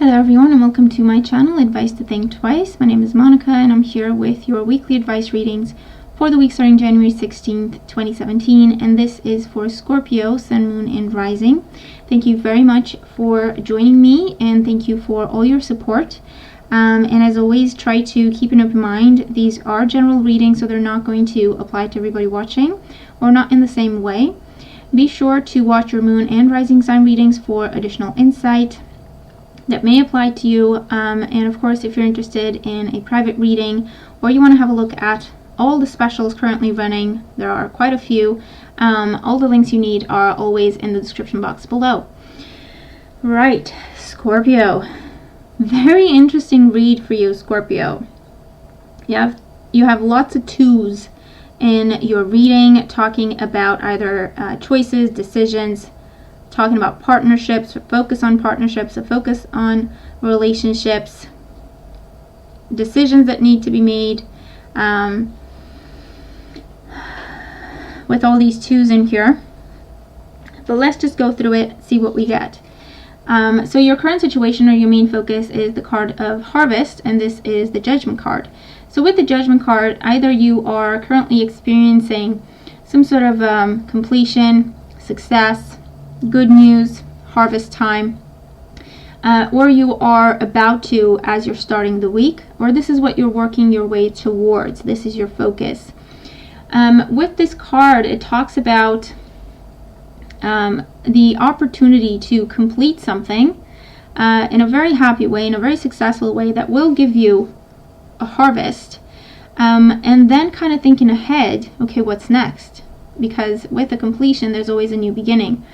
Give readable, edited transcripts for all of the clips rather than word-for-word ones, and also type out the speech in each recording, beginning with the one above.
Hello everyone and welcome to my channel, Advice to Think Twice. My name is Monica and I'm here with your weekly advice readings for the week starting January 16th, 2017, and this is for Scorpio, Sun, Moon, and Rising. Thank you very much for joining me and thank you for all your support. And as always, try to keep an open mind. These are general readings, so they're not going to apply to everybody watching or not in the same way. Be sure to watch your Moon and Rising sign readings for additional insight that may apply to you, and of course if you're interested in a private reading or you want to have a look at all the specials currently running, there are quite a few, all the links you need are always in the description box below. Right, Scorpio, very interesting read for you, Scorpio. You have lots of twos in your reading, talking about either choices, decisions, talking about partnerships, a focus on partnerships, a focus on relationships, decisions that need to be made, with all these twos in here. But let's just go through it, see what we get. So your current situation or your main focus is the card of Harvest, and this is the Judgment card. So with the Judgment card, either you are currently experiencing some sort of completion, success, good news, harvest time, or you are about to as you're starting the week, or this is what you're working your way towards. This is your focus. With this card, it talks about the opportunity to complete something in a very happy way, in a very successful way that will give you a harvest, and then kind of thinking ahead, okay, what's next? Because with a completion, there's always a new beginning.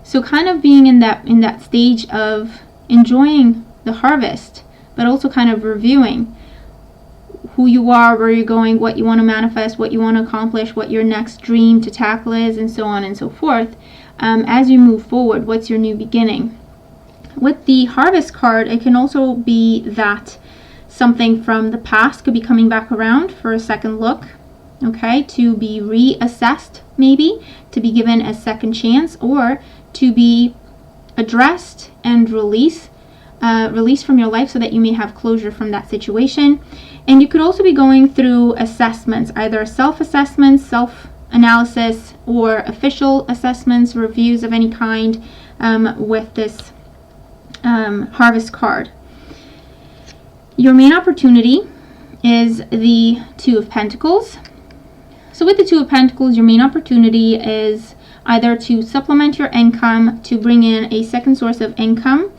So kind of being in that stage of enjoying the harvest, but also kind of reviewing who you are, where you're going, what you want to manifest, what you want to accomplish, what your next dream to tackle is, and so on and so forth. As you move forward, what's your new beginning? With the Harvest card, it can also be that something from the past could be coming back around for a second look, okay, to be reassessed, maybe, to be given a second chance, or to be addressed and released from your life so that you may have closure from that situation. And you could also be going through assessments, either self-assessments, self-analysis, or official assessments, reviews of any kind, with this Harvest card. Your main opportunity is the Two of Pentacles. So with the Two of Pentacles, your main opportunity is either to supplement your income, to bring in a second source of income.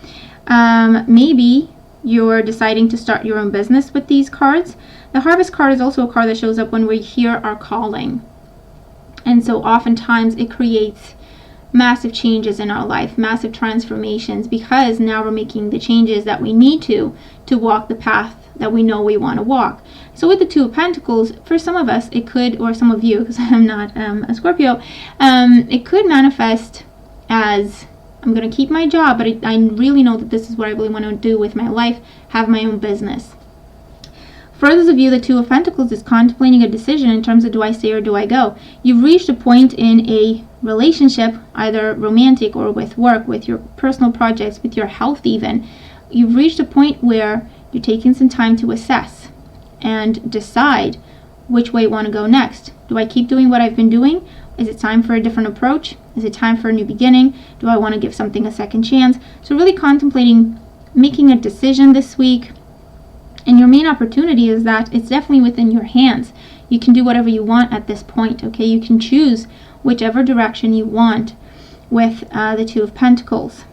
Maybe you're deciding to start your own business with these cards. The Harvest card is also a card that shows up when we hear our calling. And so oftentimes it creates massive changes in our life, massive transformations, because now we're making the changes that we need to walk the path that we know we want to walk. So with the Two of Pentacles, for some of us it could, or some of you, because I'm not a Scorpio, it could manifest as, I'm going to keep my job, but I really know that this is what I really want to do with my life, have my own business. For those of you, the Two of Pentacles is contemplating a decision in terms of, do I stay or do I go? You've reached a point in a relationship, either romantic or with work, with your personal projects, with your health even. You've reached a point where you're taking some time to assess and decide which way you want to go next. Do I keep doing what I've been doing? Is it time for a different approach? Is it time for a new beginning? Do I want to give something a second chance? So really contemplating making a decision this week. And your main opportunity is that it's definitely within your hands. You can do whatever you want at this point, okay? You can choose whichever direction you want with the Two of Pentacles.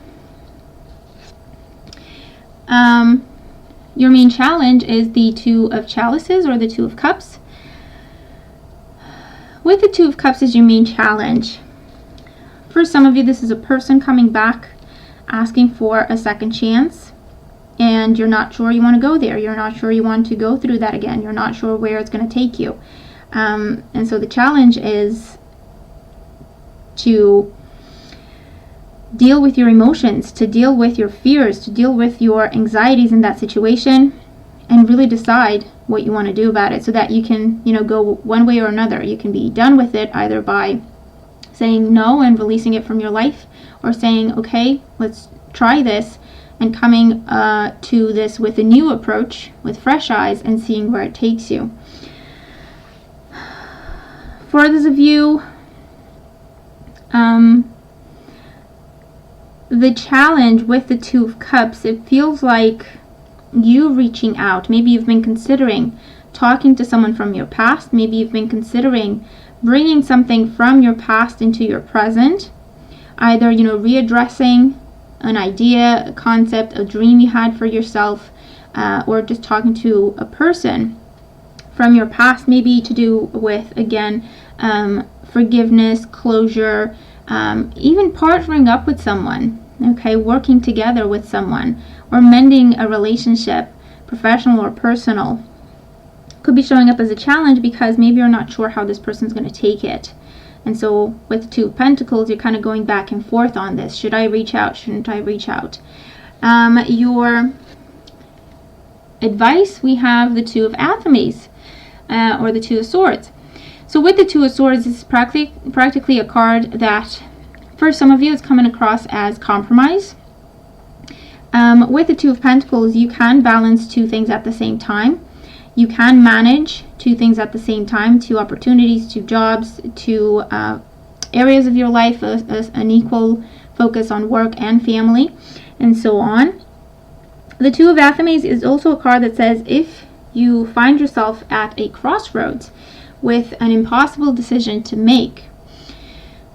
Your main challenge is the Two of Chalices or the Two of Cups. With the Two of Cups as your main challenge, for some of you, this is a person coming back asking for a second chance, and you're not sure you want to go there. You're not sure you want to go through that again. You're not sure where it's going to take you. And so the challenge is to deal with your emotions, to deal with your fears, to deal with your anxieties in that situation, and really decide what you want to do about it so that you can, go one way or another. You can be done with it either by saying no and releasing it from your life, or saying, okay, let's try this and coming to this with a new approach, with fresh eyes, and seeing where it takes you. For others of you, the challenge with the Two of Cups, it feels like you reaching out. Maybe you've been considering talking to someone from your past. Maybe you've been considering bringing something from your past into your present. Either, readdressing an idea, a concept, a dream you had for yourself, or just talking to a person from your past, maybe to do with, again, forgiveness, closure, even partnering up with someone, okay, working together with someone, or mending a relationship, professional or personal. Could be showing up as a challenge because maybe you're not sure how this person's going to take it. And so with the Two of Pentacles, you're kind of going back and forth on this. Should I reach out? Shouldn't I reach out? Your advice, we have the Two of Athames, or the Two of Swords. So with the Two of Swords, this is practically a card that, for some of you, it's coming across as compromise. With the Two of Pentacles, you can balance two things at the same time. You can manage two things at the same time, two opportunities, two jobs, two areas of your life, an equal focus on work and family, and so on. The Two of Athames is also a card that says if you find yourself at a crossroads with an impossible decision to make,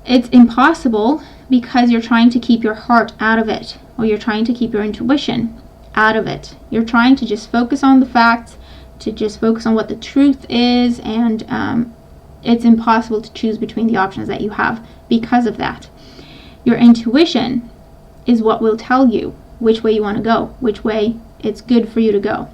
it's impossible because you're trying to keep your heart out of it, or you're trying to keep your intuition out of it. You're trying to just focus on the facts, to just focus on what the truth is, and it's impossible to choose between the options that you have because of that. Your intuition is what will tell you which way you want to go, which way it's good for you to go.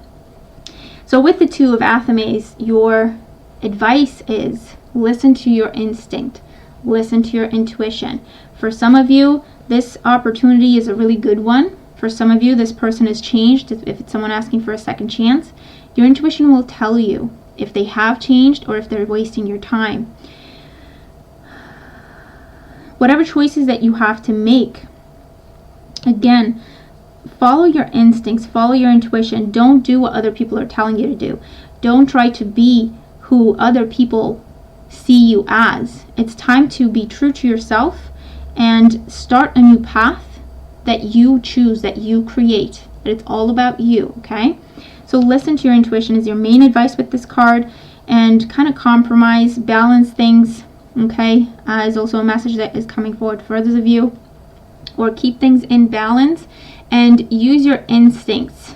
So with the Two of Athames, your advice is listen to your instinct, listen to your intuition. For some of you, this opportunity is a really good one. For some of you, this person has changed. If it's someone asking for a second chance, your intuition will tell you if they have changed or if they're wasting your time. Whatever choices that you have to make, again, follow your instincts, follow your intuition. Don't do what other people are telling you to do. Don't try to be who other people see you as. It's time to be true to yourself and start a new path that you choose, that you create. That it's all about you, okay? So listen to your intuition is your main advice with this card, and kind of compromise, balance things, okay, is also a message that is coming forward for others of you. Or keep things in balance and use your instincts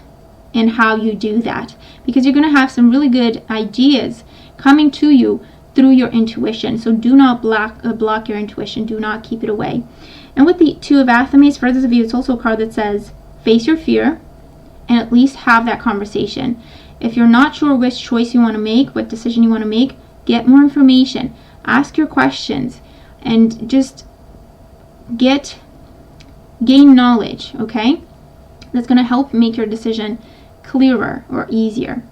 in how you do that, because you're going to have some really good ideas coming to you through your intuition. So do not block your intuition. Do not keep it away. And with the Two of Athames, for others of you, it's also a card that says face your fear and at least have that conversation. If you're not sure which choice you want to make, what decision you want to make, get more information, ask your questions, and just gain knowledge, okay? That's going to help make your decision clearer or easier.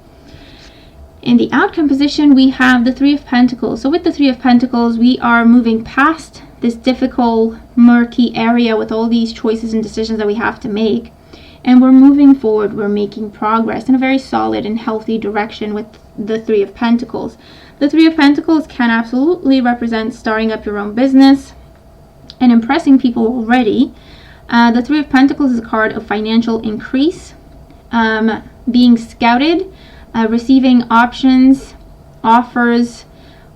In the outcome position, we have the Three of Pentacles. So with the Three of Pentacles, we are moving past this difficult, murky area with all these choices and decisions that we have to make. And we're moving forward, we're making progress in a very solid and healthy direction with the Three of Pentacles. The Three of Pentacles can absolutely represent starting up your own business and impressing people already. The Three of Pentacles is a card of financial increase, being scouted, receiving options, offers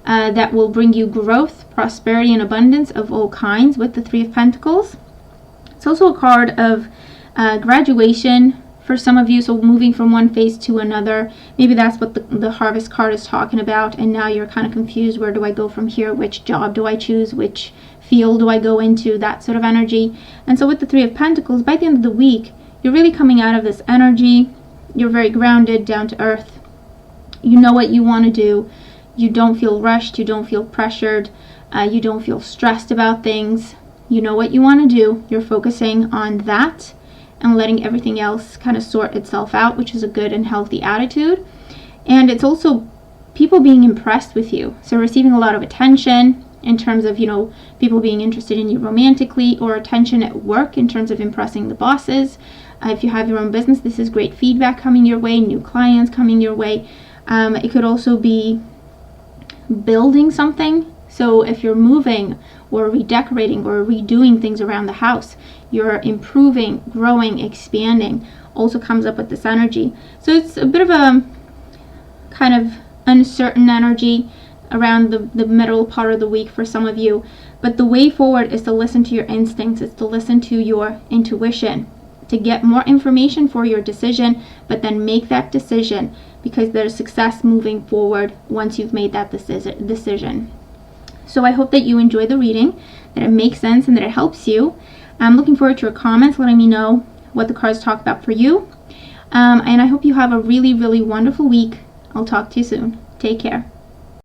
that will bring you growth, prosperity, and abundance of all kinds with the Three of Pentacles. It's also a card of graduation for some of you, so moving from one phase to another. Maybe that's what the Harvest card is talking about, and now you're kind of confused. Where do I go from here? Which job do I choose? Which field do I go into? That sort of energy. And so with the Three of Pentacles, by the end of the week, you're really coming out of this energy. You're very grounded, down to earth. You know what you want to do. You don't feel rushed. You don't feel pressured. You don't feel stressed about things. You know what you want to do. You're focusing on that and letting everything else kind of sort itself out, which is a good and healthy attitude. And it's also people being impressed with you. So receiving a lot of attention in terms of, people being interested in you romantically, or attention at work in terms of impressing the bosses. If you have your own business, this is great feedback coming your way, new clients coming your way. It could also be building something. So if you're moving or redecorating or redoing things around the house, you're improving, growing, expanding, also comes up with this energy. So it's a bit of a kind of uncertain energy around the middle part of the week for some of you. But the way forward is to listen to your instincts. It's to listen to your intuition, to get more information for your decision, but then make that decision, because there's success moving forward once you've made that decision. So I hope that you enjoy the reading, that it makes sense, and that it helps you. I'm looking forward to your comments, letting me know what the cards talk about for you. And I hope you have a really, really wonderful week. I'll talk to you soon. Take care.